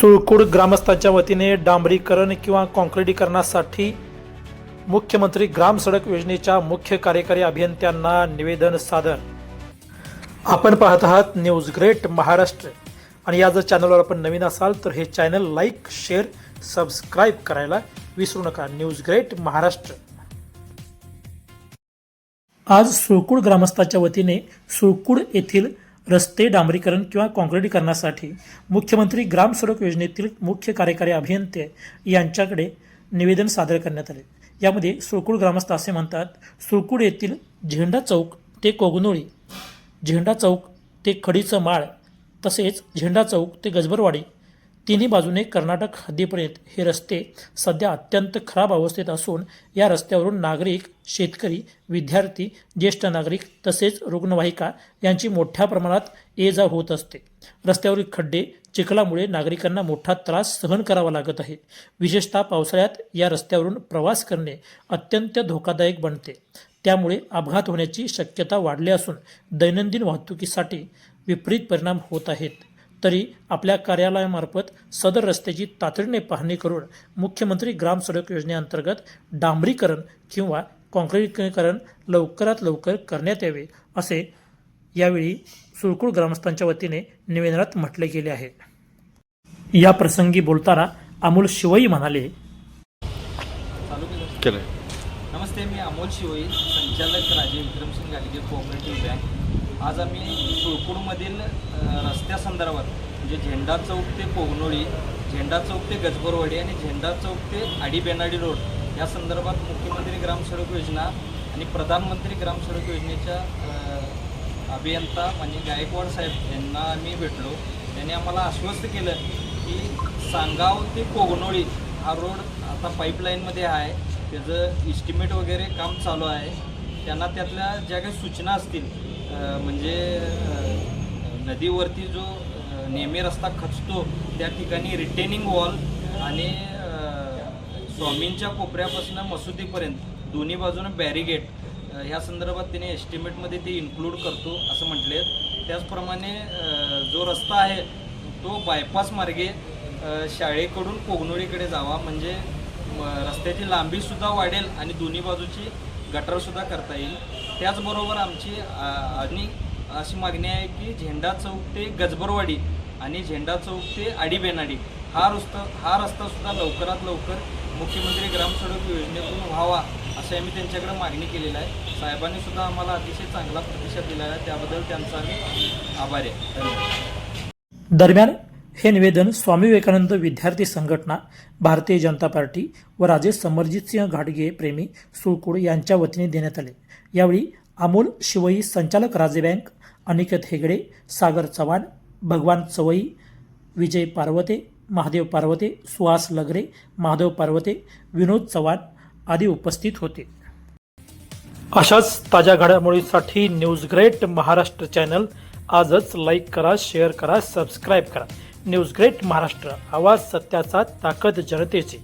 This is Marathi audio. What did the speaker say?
सुळकुड ग्रामस्थांच्या वतीने डांबरीकरण किंवा काँक्रिटीकरणासाठी मुख्यमंत्री ग्राम सडक योजनेच्या मुख्य कार्यकारी अभियंत्यांना निवेदन सादर। आपण पाहत आहात न्यूज ग्रेट महाराष्ट्र आणि या जर चॅनलवर आपण नवीन असाल तर हे चॅनल लाईक, शेअर, सबस्क्राईब करायला विसरू नका। News great Maharashtra. आज सुळकुड ग्रामस्थांच्या वतीने सुळकुड येथील रस्ते डांबरीकरण किंवा काँक्रिटीकरणासाठी मुख्यमंत्री ग्राम सडक योजनेतील मुख्य कार्यकारी अभियंते यांच्याकडे निवेदन सादर करण्यात आले। यामध्ये सुळकुड ग्रामस्थ असे म्हणतात, सुळकुड येथील झेंडा चौक ते कोगनोळी, झेंडा चौक ते खडीचं माळ तसेच झेंडा चौक ते गजबरवाडी तिन्ही बाजूने कर्नाटक हद्दीपर्यंत हे रस्ते सध्या अत्यंत खराब अवस्थेत असून या रस्त्यावरून नागरिक, शेतकरी, विद्यार्थी, ज्येष्ठ नागरिक तसेच रुग्णवाहिका यांची मोठ्या प्रमाणात ये-जा होत असते। रस्त्यावरील खड्डे, चिखलामुळे नागरिकांना मोठा त्रास सहन करावा लागत आहे। विशेषतः पावसाळ्यात या रस्त्यावरून प्रवास करणे अत्यंत धोकादायक बनते। त्यामुळे अपघात होण्याची शक्यता वाढली असून दैनंदिन वाहतुकीसाठी विपरीत परिणाम होत आहेत। तरी आपल्या कार्यालयामार्फत सदर रस्त्याची तातडीने पाहणी करून मुख्यमंत्री ग्राम सडक योजनेअंतर्गत डांबरीकरण किंवा काँक्रिटीकरण लवकरात लवकर करण्यात यावे असे यावेळी सुळकुड ग्रामस्थांच्या वतीने निवेदनात म्हटले गेले आहे। या प्रसंगी बोलताना अमोल शिवई म्हणाले, नमस्ते, मी अमोल शिवई, संचालक राजे विक्रमसिंग गाडगे कोऑपरेटिव्ह बँक। आज आम्ही सुळकुडमधील रस्त्यासंदर्भात म्हणजे झेंडा चौक ते कोगनोळी, झेंडा चौक ते गजबरवाडी आणि झेंडा चौक ते आडीबेनाडी रोड या संदर्भात मुख्यमंत्री ग्राम सडक योजना आणि प्रधानमंत्री ग्राम सडक योजनेच्या अभियंता म्हणजे गायकवाड साहेब यांना आम्ही भेटलो। त्यांनी आम्हाला आश्वस्त केलं की सांगाव ते कोगनोळी हा रोड आता पाईपलाईनमध्ये आहे, त्याचं इस्टिमेट वगैरे काम चालू आहे। त्यांना त्यातल्या ज्या काही सूचना असतील म्हणजे नदीवरती जो नेहमी रस्ता खचतो त्या ठिकाणी रिटेनिंग वॉल आणि स्वामींच्या कोपऱ्यापासून मसुदीपर्यंत दोन्ही बाजूनं बॅरिगेट ह्या संदर्भात त्याने एस्टिमेटमध्ये ते इन्क्लूड करतो असं म्हटले। त्याचप्रमाणे जो रस्ता आहे तो बायपास मार्गे शाळेकडून कोगनोळीकडे जावा म्हणजे रस्त्याची लांबीसुद्धा वाढेल आणि दोन्ही बाजूची गटारसुद्धा करता येईल। त्याचबरोबर आमची आणि अशी मागणी आहे की झेंडा चौक ते गजबरवाडी आणि झेंडा चौक ते आडीबेनाडी हा रस्तासुद्धा लवकरात लवकर मुख्यमंत्री ग्राम सडक योजनेतून व्हावा असं आम्ही त्यांच्याकडे मागणी केलेलं आहे। साहेबांनी सुद्धा आम्हाला अतिशय चांगला प्रतिसाद दिला आहे, त्याबद्दल त्यांचा आम्ही आभारी आहे। धन्यवाद। दरम्यान हे निवेदन स्वामी विवेकानंद विद्यार्थी संघटना, भारतीय जनता पार्टी व राजे समरजितसिंह घाटगे प्रेमी सुळकुड यांच्या वतीने देण्यात आले। यावेळी अमोल शिवई, संचालक राजे बँक, अनिकेत हेगडे, सागर चव्हाण, भगवान चवई, विजय पार्वते, महादेव पार्वते, सुहास लगरे, महादेव पार्वते, विनोद चव्हाण आदी उपस्थित होते। अशाच ताज्या घडामोडींसाठी न्यूज ग्रेट महाराष्ट्र चॅनल आजच लाईक करा, शेअर करा, सबस्क्राईब करा। न्यूज ग्रेट महाराष्ट्र, आवाज सत्याचा, ताकद जनतेची।